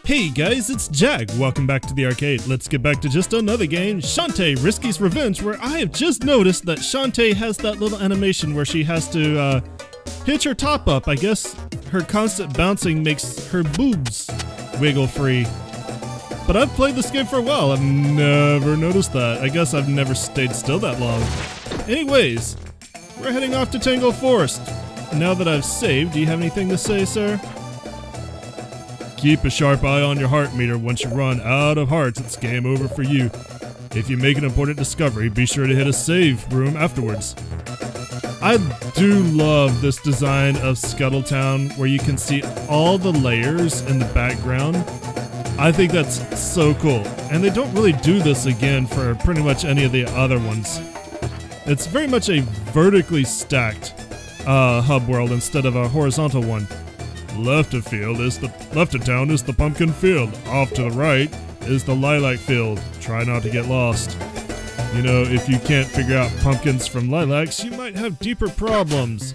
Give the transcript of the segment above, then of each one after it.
Hey guys, it's Jag. Welcome back to the arcade. Let's get back to just another game, Shantae, Risky's Revenge, where I have just noticed that Shantae has that little animation where she has to hitch her top up. I guess her constant bouncing makes her boobs wiggle free. But I've played this game for a while. I've never noticed that. I guess I've never stayed still that long. Anyways, we're heading off to Tangle Forest. Now that I've saved, do you have anything to say, sir? Keep a sharp eye on your heart meter. Once you run out of hearts, it's game over for you. If you make an important discovery, be sure to hit a save room afterwards. I do love this design of Scuttletown where you can see all the layers in the background. I think that's so cool. And they don't really do this again for pretty much any of the other ones. It's very much a vertically stacked hub world instead of a horizontal one. Left of town is the pumpkin field. Off to the right is the lilac field. Try not to get lost. You know, if you can't figure out pumpkins from lilacs, you might have deeper problems.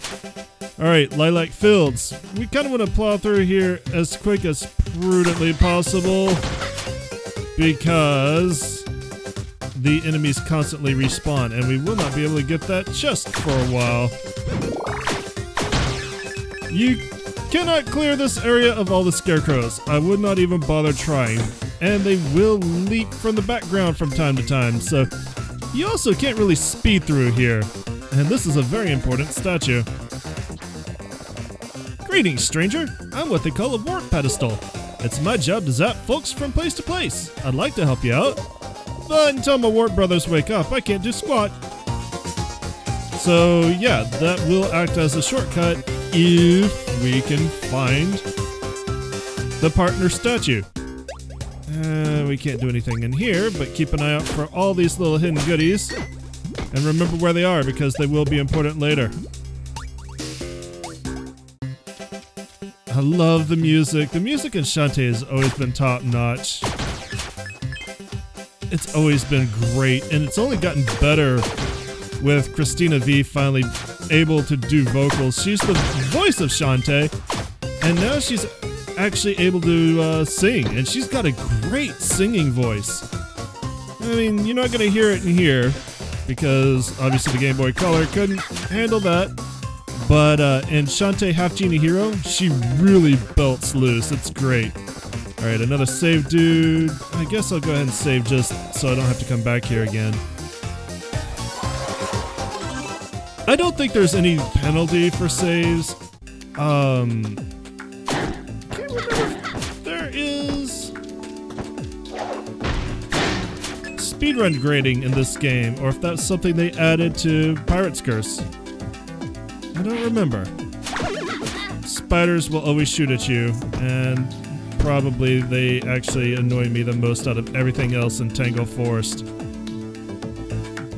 Alright, lilac fields. We kind of want to plow through here as quick as prudently possible because the enemies constantly respawn and we will not be able to get that chest for a while. You cannot clear this area of all the scarecrows. I would not even bother trying. And they will leap from the background from time to time, so you also can't really speed through here. And this is a very important statue. Greetings, stranger. I'm what they call a warp pedestal. It's my job to zap folks from place to place. I'd like to help you out, but until my warp brothers wake up, I can't do squat. So yeah, that will act as a shortcut if we can find the partner statue. We can't do anything in here, but keep an eye out for all these little hidden goodies. And remember where they are, because they will be important later. I love the music. The music in Shantae has always been top-notch. It's always been great, and it's only gotten better with Christina V finally able to do vocals. She's the voice of Shantae, and now she's actually able to sing, and she's got a great singing voice. I mean, you're not going to hear it in here, because obviously the Game Boy Color couldn't handle that, but in Shantae Half Genie Hero, she really belts loose. It's great. Alright, another save dude. I guess I'll go ahead and save just so I don't have to come back here again. I don't think there's any penalty for saves. Can't remember if there is speedrun grading in this game, or if that's something they added to Pirate's Curse. I don't remember. Spiders will always shoot at you, and probably they actually annoy me the most out of everything else in Tangle Forest.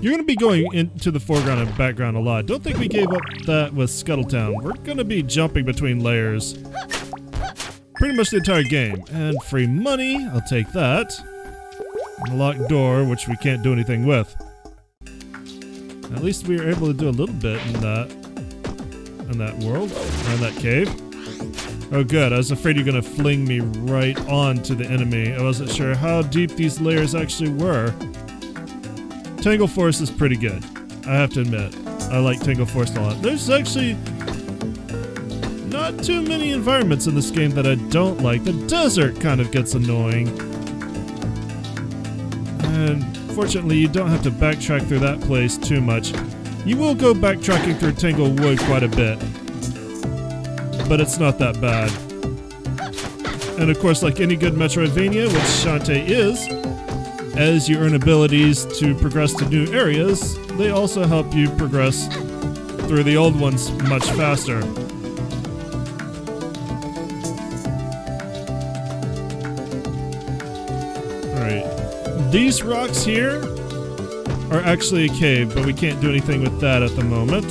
You're going to be going into the foreground and background a lot. Don't think we gave up that with Scuttletown. We're going to be jumping between layers pretty much the entire game. And free money, I'll take that. And a locked door, which we can't do anything with. At least we were able to do a little bit in that world, or in that cave. Oh good, I was afraid you're going to fling me right onto the enemy. I wasn't sure how deep these layers actually were. Tangle Forest is pretty good, I have to admit. I like Tangle Forest a lot. There's actually not too many environments in this game that I don't like. The desert kind of gets annoying. And fortunately, you don't have to backtrack through that place too much. You will go backtracking through Tanglewood quite a bit, but it's not that bad. And of course, like any good Metroidvania, which Shantae is, as you earn abilities to progress to new areas, they also help you progress through the old ones much faster. Alright, these rocks here are actually a cave, but we can't do anything with that at the moment.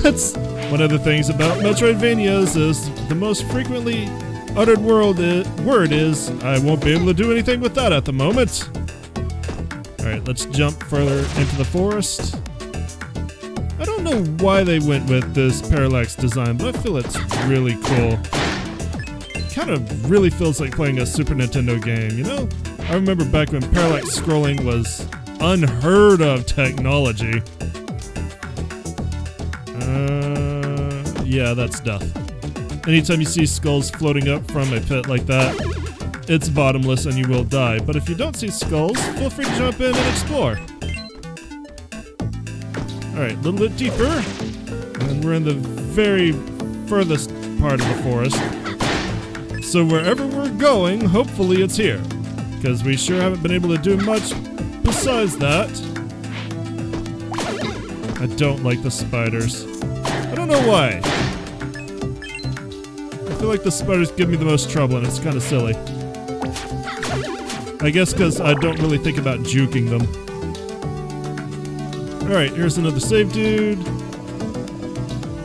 That's one of the things about Metroidvanias is the most frequently uttered word is, I won't be able to do anything with that at the moment. Alright, let's jump further into the forest. I don't know why they went with this parallax design, but I feel it's really cool. kind of really feels like playing a Super Nintendo game, you know? I remember back when parallax scrolling was unheard of technology. Yeah, that's death. Anytime you see skulls floating up from a pit like that, it's bottomless and you will die. But if you don't see skulls, feel free to jump in and explore. Alright, a little bit deeper. And we're in the very furthest part of the forest. So wherever we're going, hopefully it's here. Because we sure haven't been able to do much besides that. I don't like the spiders. I don't know why. I feel like the spiders give me the most trouble and it's kind of silly. I guess because I don't really think about juking them. Alright, here's another save dude.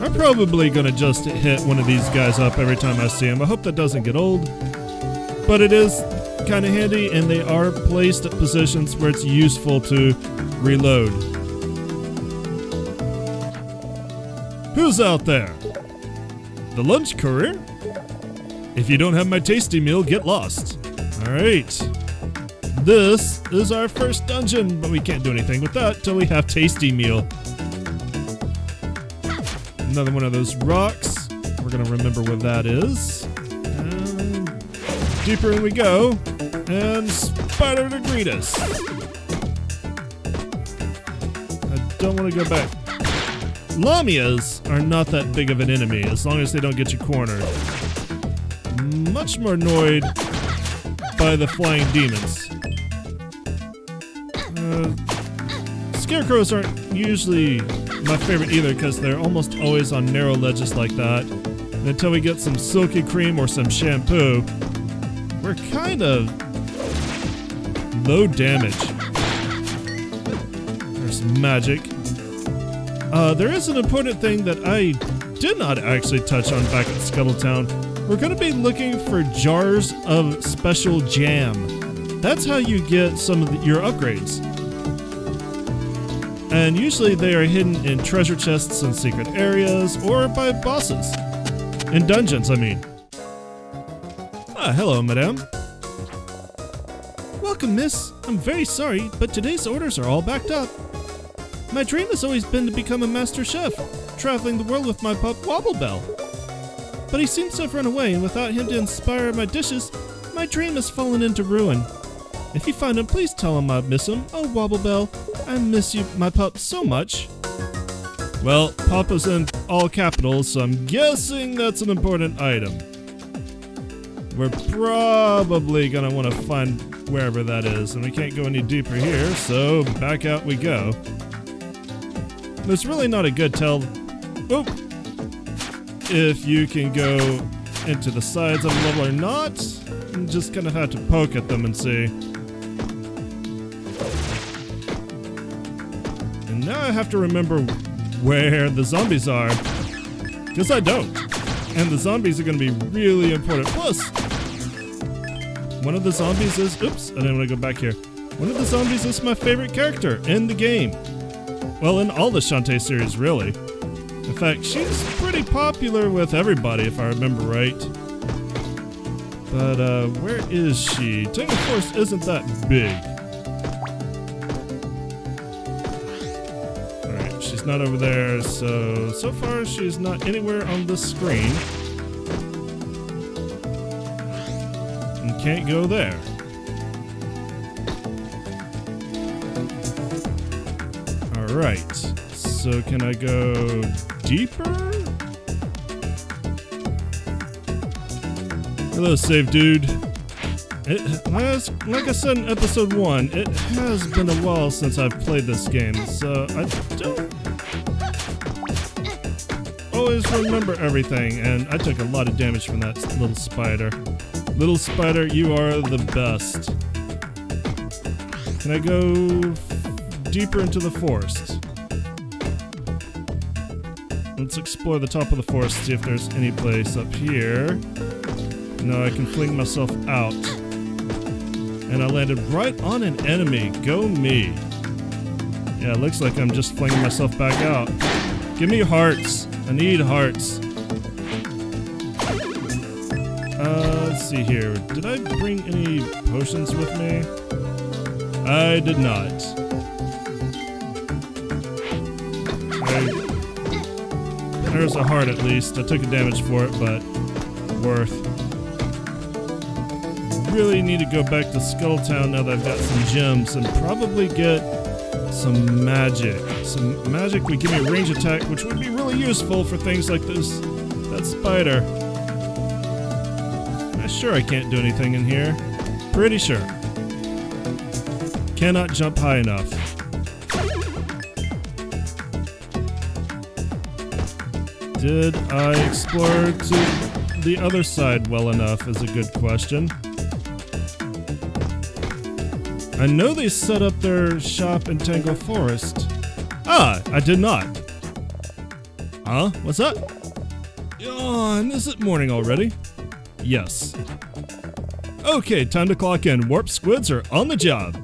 I'm probably gonna just hit one of these guys up every time I see him. I hope that doesn't get old. But it is kind of handy and they are placed at positions where it's useful to reload. Who's out there? The lunch courier? If you don't have my tasty meal, get lost. Alright. This is our first dungeon, but we can't do anything with that till we have tasty meal. Another one of those rocks. We're gonna remember where that is. And deeper in we go. And spider to greet us. I don't want to go back. Lamias are not that big of an enemy as long as they don't get you cornered. Much more annoyed by the flying demons. Scarecrows aren't usually my favorite either because they're almost always on narrow ledges like that. And until we get some silky cream or some shampoo, we're kind of low damage. There's magic. There is an important thing that I did not actually touch on back at Scuttletown. We're going to be looking for jars of special jam. That's how you get some of your upgrades. And usually they are hidden in treasure chests and secret areas, or by bosses. In dungeons, I mean. Ah, hello, madame. Welcome, miss. I'm very sorry, but today's orders are all backed up. My dream has always been to become a master chef, traveling the world with my pup Wobblebell. But he seems to have run away, and without him to inspire my dishes, my dream has fallen into ruin. If you find him, please tell him I miss him. Oh, Wobblebell, I miss you, my pup, so much. Well, Papa's in all capitals, so I'm guessing that's an important item. We're probably gonna want to find wherever that is, and we can't go any deeper here, so back out we go. There's really not a good tell if you can go into the sides of a level or not. You just kind of have to poke at them and see. And now I have to remember where the zombies are, because I don't. And the zombies are going to be really important. Plus, one of the zombies is, oops, I didn't want to go back here. One of the zombies is my favorite character in the game. Well, in all the Shantae series, really. In fact, she's pretty popular with everybody, if I remember right. But, where is she? Tangle Forest isn't that big. Alright, she's not over there, so far she's not anywhere on the screen. And can't go there. Alright, so can I go deeper? Hello, save dude. Like I said in episode 1, it has been a while since I've played this game, so I don't always remember everything, and I took a lot of damage from that little spider. Little spider, you are the best. Can I go deeper into the forest? Let's explore the top of the forest, see if there's any place up here. No, I can fling myself out. And I landed right on an enemy. Go me. Yeah, it looks like I'm just flinging myself back out. Give me hearts. I need hearts. see here. Did I bring any potions with me? I did not. There's a heart at least. I took a damage for it, but worth. Really need to go back to Scuttletown now that I've got some gems and probably get some magic. Some magic would give me a range attack, which would be really useful for things like this. That spider. I'm sure I can't do anything in here. Pretty sure. Cannot jump high enough. Did I explore to the other side well enough is a good question. I know they set up their shop in Tangle Forest. Ah, I did not. Huh? What's up? Oh, and is it morning already? Yes. Okay, time to clock in. Warp squids are on the job.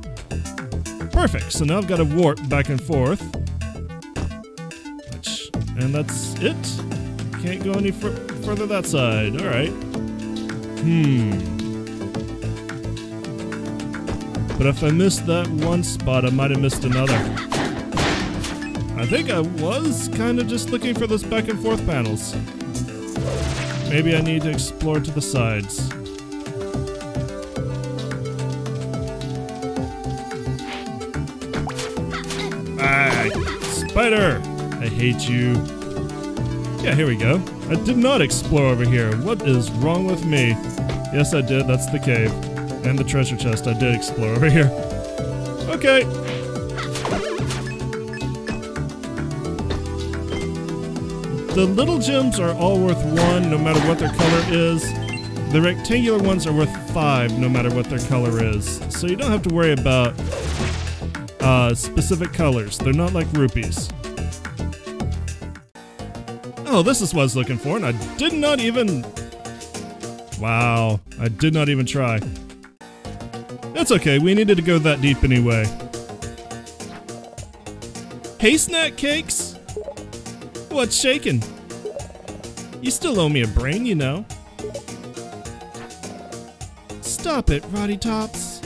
Perfect, so now I've got to warp back and forth. And that's it. Can't go any further that side. Alright. But if I missed that one spot, I might have missed another. I think I was kind of just looking for those back and forth panels. Maybe I need to explore to the sides. Ah, spider! I hate you. Yeah, here we go. I did not explore over here. What is wrong with me? Yes, I did. That's the cave. And the treasure chest I did explore over here. Okay. The little gems are all worth 1 no matter what their color is. The rectangular ones are worth 5 no matter what their color is. So you don't have to worry about specific colors. They're not like rupees. Oh, this is what I was looking for, and I did not even... Wow, I did not even try. That's okay, we needed to go that deep anyway. Hey, snack cakes! What's shaking? You still owe me a brain, you know. Stop it, Rotty Tops.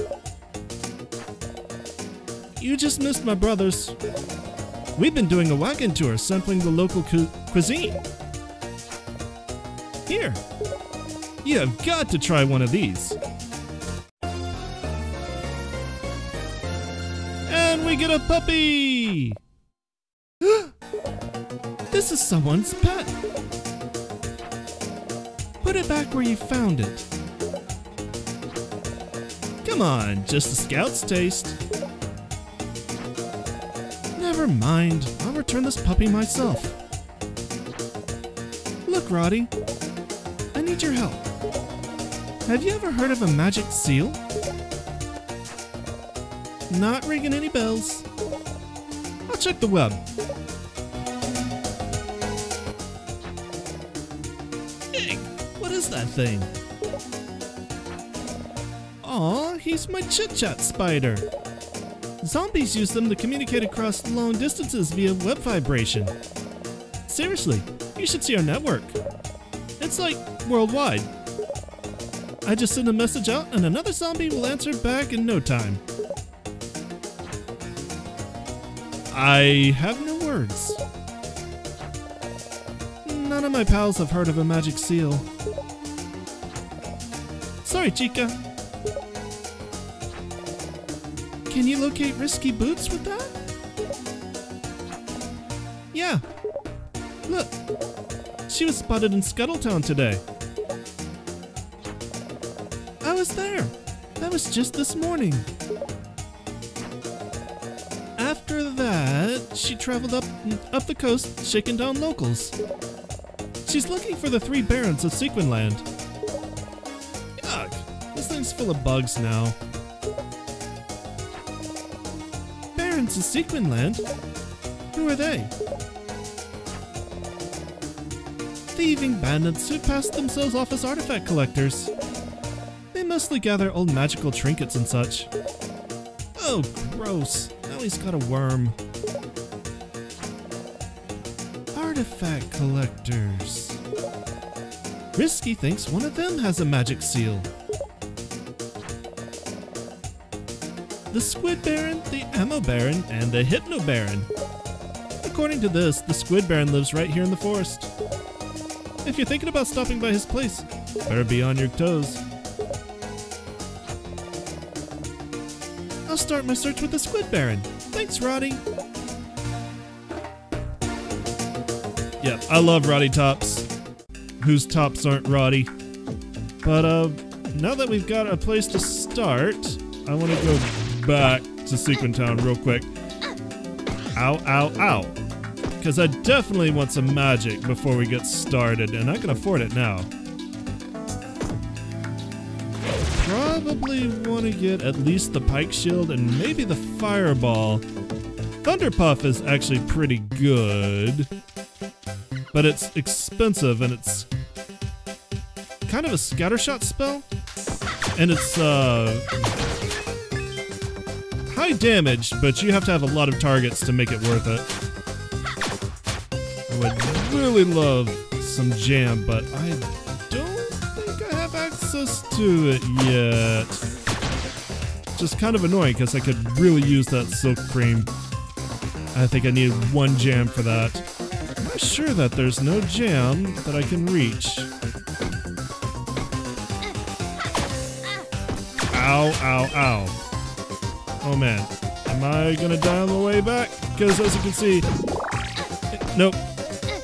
You just missed my brothers. We've been doing a wagon tour sampling the local cuisine. Here, you have got to try one of these. And we get a puppy! This is someone's pet. Put it back where you found it. Come on, just a scout's taste. Never mind, I'll return this puppy myself. Look, Rotty, I need your help. Have you ever heard of a magic seal? Not ringing any bells. I'll check the web. Hey, what is that thing? Aw, he's my chit-chat spider. Zombies use them to communicate across long distances via web vibration. Seriously, you should see our network. It's like worldwide. I just send a message out and another zombie will answer back in no time. I have no words. None of my pals have heard of a magic seal. Sorry, Chica. Can you locate Risky Boots with that? Yeah. Look. She was spotted in Scuttletown today. I was there. That was just this morning. After that, she traveled up the coast, shaking down locals. She's looking for the 3 Barons of Sequin Land. Yuck. This thing's full of bugs now. Barons of Sequin Land? Who are they? Thieving bandits who pass themselves off as artifact collectors. They mostly gather old magical trinkets and such. Oh, gross. Now he's got a worm. Artifact collectors. Risky thinks one of them has a magic seal. The Squid Baron, the Ammo Baron, and the Hypno Baron. According to this, the Squid Baron lives right here in the forest. If you're thinking about stopping by his place, better be on your toes. I'll start my search with the Squid Baron. Thanks, Rotty. Yeah, I love Rotty tops. Whose tops aren't Rotty. But now that we've got a place to start, I want to go back to Sequin Town real quick. Ow, ow, ow. Because I definitely want some magic before we get started, and I can afford it now. Probably want to get at least the Pike Shield and maybe the Fireball. Thunder Puff is actually pretty good, but it's expensive and it's kind of a scattershot spell, and it's high damage, but you have to have a lot of targets to make it worth it. I would really love some jam, but I don't think I have access to it yet. Just kind of annoying because I could really use that silk cream. I think I need one jam for that. I'm not sure that there's no jam that I can reach. Ow, ow, ow. Oh man, am I gonna die on the way back? Because as you can see, nope.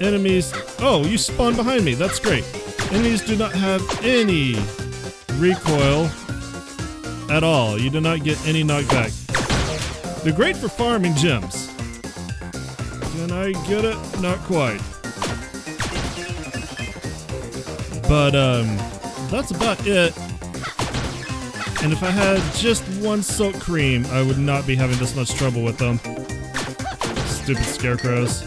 Enemies, oh, you spawned behind me, that's great. Enemies do not have any recoil at all. You do not get any knockback. They're great for farming gems. Can I get it? Not quite. But that's about it. And if I had just one silk cream, I would not be having this much trouble with them. Stupid scarecrows.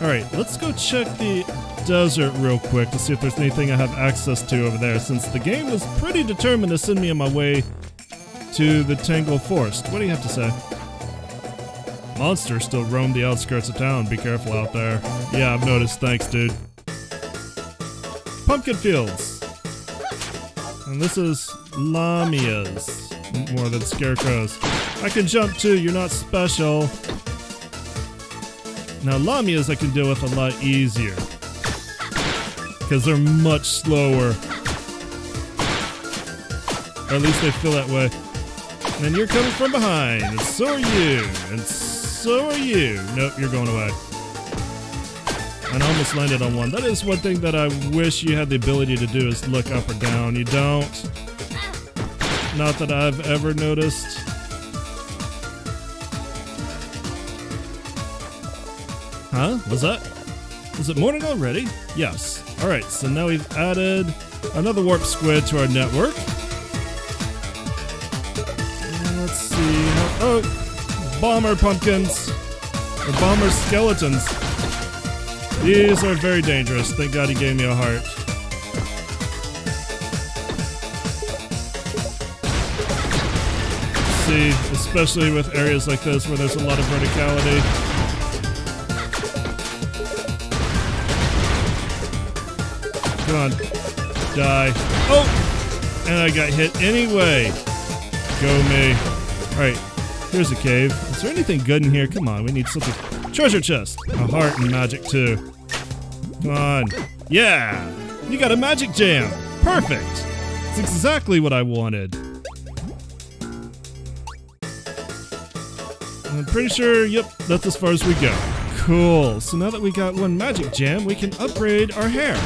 Alright, let's go check the desert real quick to see if there's anything I have access to over there, since the game was pretty determined to send me on my way to the Tangle Forest. What do you have to say? Monsters still roam the outskirts of town. Be careful out there. Yeah, I've noticed. Thanks, dude. Pumpkin fields. And this is Lamias. More than scarecrows. I can jump too. You're not special. Now, Lamias I can deal with a lot easier. Because they're much slower. Or at least they feel that way. And you're coming from behind. And so are you. And so are you. Nope, you're going away. And I almost landed on one. That is one thing that I wish you had the ability to do, is look up or down. You don't. Not that I've ever noticed. Huh? Was that? Is it morning already? Yes. Alright, so now we've added another warp squid to our network. And let's see. Oh! Bomber pumpkins. Or bomber skeletons. These are very dangerous. Thank God he gave me a heart. See, especially with areas like this where there's a lot of verticality. Come on. Die. Oh! And I got hit anyway. Go me. Alright, here's a cave. Is there anything good in here? Come on, we need something. Treasure chest. A heart and magic too. Come on. Yeah! You got a magic jam. Perfect. It's exactly what I wanted. I'm pretty sure, yep, that's as far as we go. Cool. So now that we got one magic jam, we can upgrade our hair.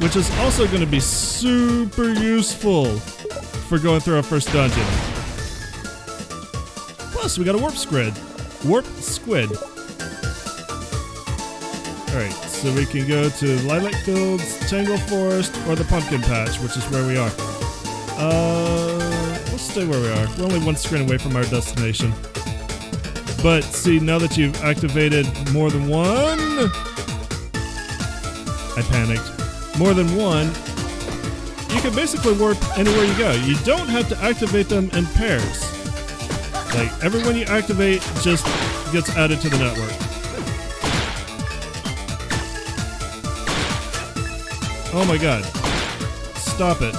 Which is also going to be super useful for going through our first dungeon. Plus, we got a warp squid. Warp squid. Alright, so we can go to Lilac Fields, Tangle Forest, or the Pumpkin Patch, which is where we are. Let's stay where we are. We're only one screen away from our destination. But see, now that you've activated more than one... I panicked. More than one, you can basically warp anywhere you go. You don't have to activate them in pairs. Like, everyone you activate just gets added to the network. Oh my god. Stop it.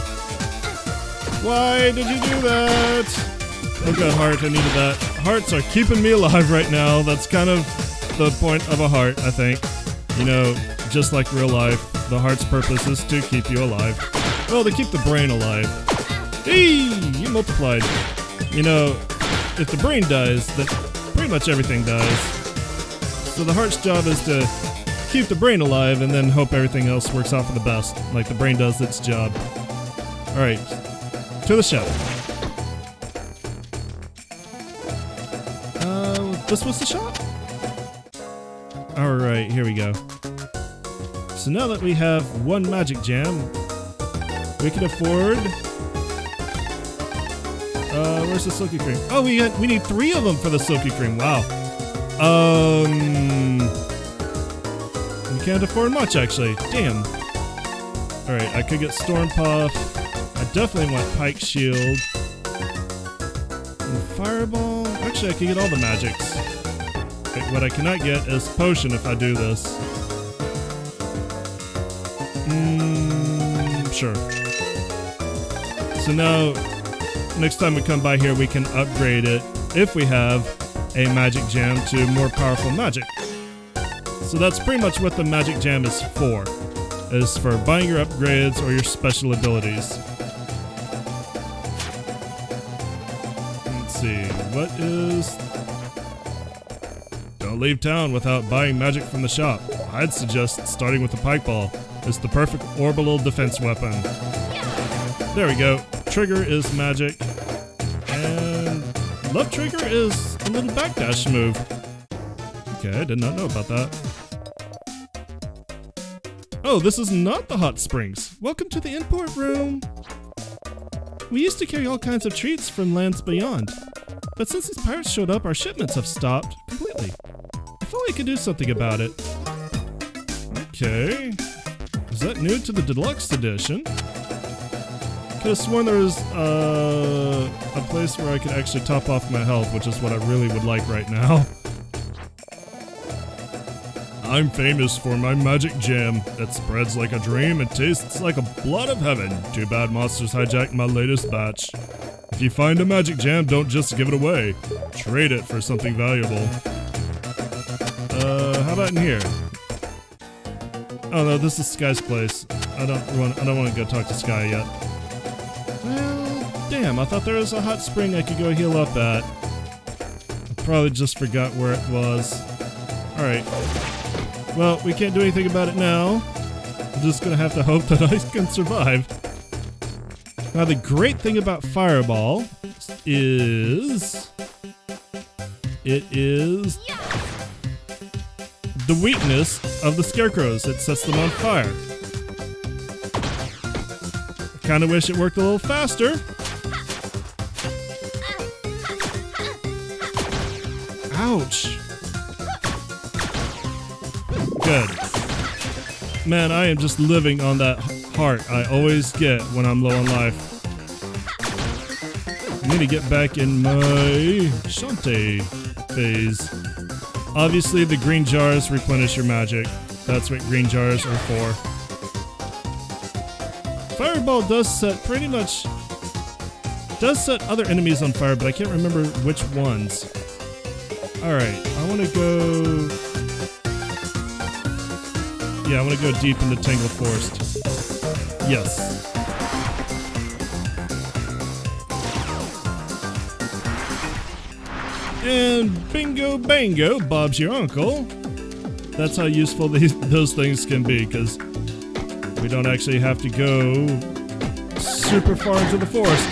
Why did you do that? Oh god, heart, I needed that. Hearts are keeping me alive right now. That's kind of the point of a heart, I think. You know, just like real life, the heart's purpose is to keep you alive. Well, to keep the brain alive. Hey, you multiplied. You know, if the brain dies, then pretty much everything dies. So the heart's job is to keep the brain alive and then hope everything else works out for the best, like the brain does its job. Alright, to the shop. This was the shop? Alright, here we go. So now that we have one magic gem, we can afford... where's the silky cream? Oh, we need 3 of them for the silky cream, wow. We can't afford much, actually. Damn. Alright, I could get Storm Puff. I definitely want Pike Shield. And Fireball. Actually, I could get all the magics. What I cannot get is Potion if I do this. Sure. So now, next time we come by here, we can upgrade it, if we have a magic gem, to more powerful magic. So that's pretty much what the magic gem is for buying your upgrades or your special abilities. Let's see, what is... Don't leave town without buying magic from the shop. I'd suggest starting with the Pike Ball. It's the perfect orbital defense weapon. There we go. Trigger is magic. And Love Trigger is a little backdash move. Okay, I did not know about that. Oh, this is not the hot springs. Welcome to the import room. We used to carry all kinds of treats from lands beyond. But since these pirates showed up, our shipments have stopped completely. If only I could do something about it. Okay. Is that new to the deluxe edition? Could have sworn there was a place where I could actually top off my health, which is what I really would like right now. I'm famous for my magic gem that spreads like a dream and tastes like a blood of heaven. Too bad monsters hijacked my latest batch. If you find a magic gem, don't just give it away. Trade it for something valuable. How about in here? Oh no, this is Sky's place. I don't want to go talk to Sky yet. Well, damn, I thought there was a hot spring I could go heal up at. I probably just forgot where it was. Alright. Well, we can't do anything about it now. I'm just gonna have to hope that I can survive. Now, the great thing about Fireball is... it is... the weakness of the scarecrows. It sets them on fire. I kinda wish it worked a little faster. Ouch. Good. Man, I am just living on that heart I always get when I'm low on life. I need to get back in my Shantae phase. Obviously, the green jars replenish your magic. That's what green jars are for. Fireball does set pretty much... does set other enemies on fire, but I can't remember which ones. Alright, I want to go... yeah, I want to go deep into Tangled Forest. Yes. And bingo bango, Bob's your uncle. That's how useful those things can be, because we don't actually have to go super far into the forest.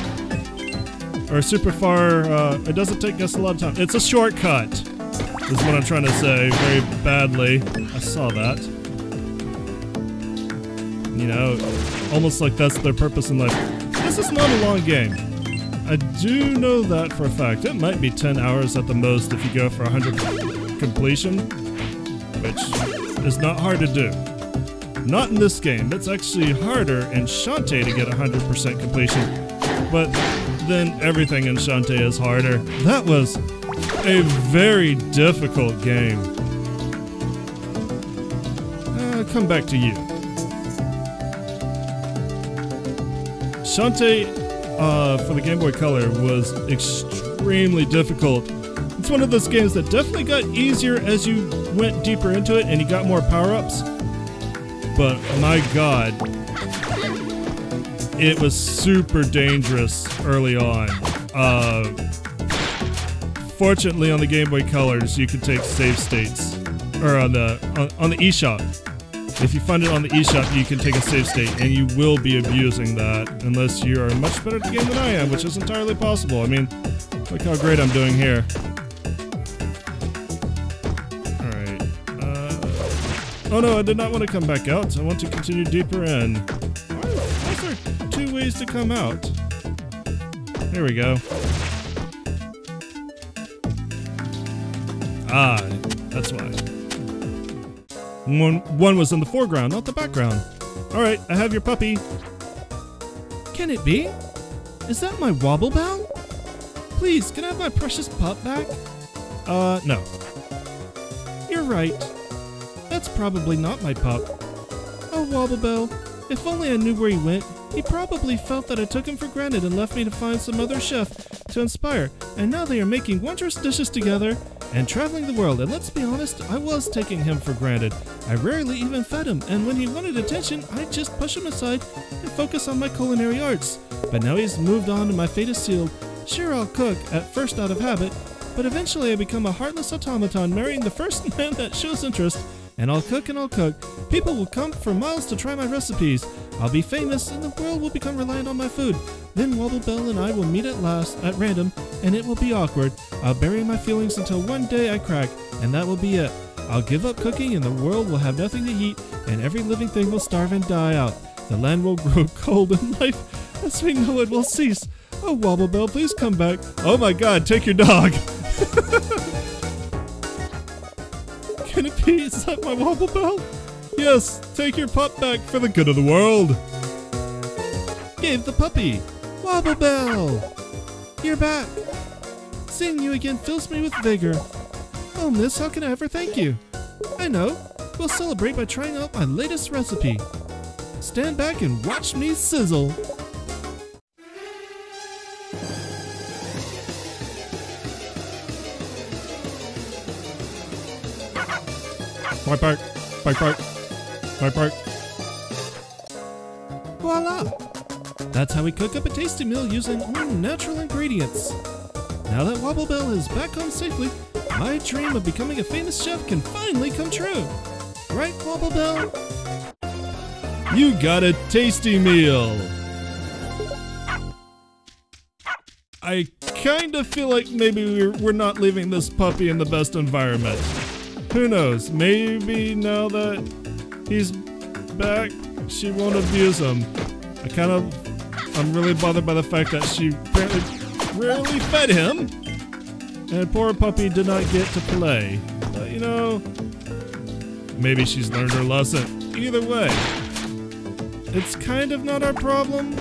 Or super far, it doesn't take us a lot of time. It's a shortcut, is what I'm trying to say very badly. I saw that. You know, almost like that's their purpose in life. This is not a long game. I do know that for a fact. It might be 10 hours at the most if you go for 100 completion, which is not hard to do. Not in this game. It's actually harder in Shantae to get 100% completion, but then everything in Shantae is harder. That was a very difficult game. Come back to you. Shantae for the Game Boy Color was extremely difficult. It's one of those games that definitely got easier as you went deeper into it and you got more power-ups. But my god, it was super dangerous early on. Fortunately, on the Game Boy Colors, you can take save states, or on the eShop. If you find it on the eShop, you can take a save state, and you will be abusing that unless you are much better at the game than I am, which is entirely possible. I mean, look how great I'm doing here. Alright. Oh no, I did not want to come back out. I want to continue deeper in. Why is there 2 ways to come out? There we go. Ah, that's why. One was in the foreground, not the background. Alright, I have your puppy. Can it be? Is that my Wobble Bell? Please, can I have my precious pup back? No. You're right. That's probably not my pup. Oh, Wobble Bell, if only I knew where he went. He probably felt that I took him for granted and left me to find some other chef to inspire. And now they are making wondrous dishes together and traveling the world. And let's be honest, I was taking him for granted. I rarely even fed him, and when he wanted attention, I'd just push him aside and focus on my culinary arts. But now he's moved on and my fate is sealed. Sure, I'll cook, at first out of habit, but eventually I become a heartless automaton marrying the first man that shows interest. And I'll cook and I'll cook. People will come for miles to try my recipes. I'll be famous and the world will become reliant on my food. Then Wobble Bell and I will meet at last, at random, and it will be awkward. I'll bury my feelings until one day I crack, and that will be it. I'll give up cooking and the world will have nothing to eat, and every living thing will starve and die out. The land will grow cold and life, as we know it, will cease. Oh, Wobble Bell, please come back. Oh my god, take your dog. Can it be? Is that my Wobble Bell? Yes, take your pup back for the good of the world. Gave the puppy. Wobble Bell! You're back. Seeing you again fills me with vigor. Oh, miss, how can I ever thank you? I know. We'll celebrate by trying out my latest recipe. Stand back and watch me sizzle. Bark, bark, bark, bark, bark, bark. Voila! That's how we cook up a tasty meal using natural ingredients. Now that Wobble Bell is back home safely, my dream of becoming a famous chef can finally come true. Right, Wobble Bell? You got a tasty meal! I kind of feel like maybe we're not leaving this puppy in the best environment. Who knows? Maybe now that he's back, she won't abuse him. I'm really bothered by the fact that she apparently rarely fed him. And poor puppy did not get to play. But you know, maybe she's learned her lesson. Either way, it's kind of not our problem.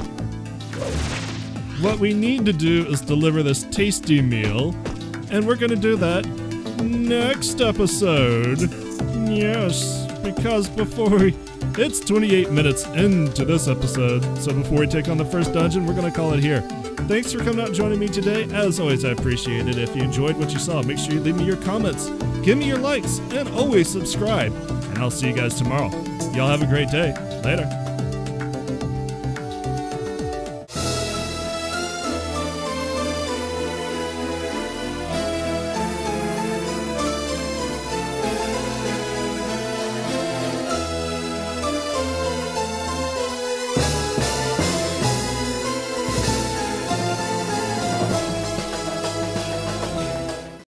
What we need to do is deliver this tasty meal, and we're gonna do that next episode. Yes, because it's 28 minutes into this episode, so before we take on the first dungeon, we're gonna call it here. Thanks for coming out and joining me today. As always, I appreciate it. If you enjoyed what you saw, make sure you leave me your comments, give me your likes, and always subscribe. And I'll see you guys tomorrow. Y'all have a great day. Later.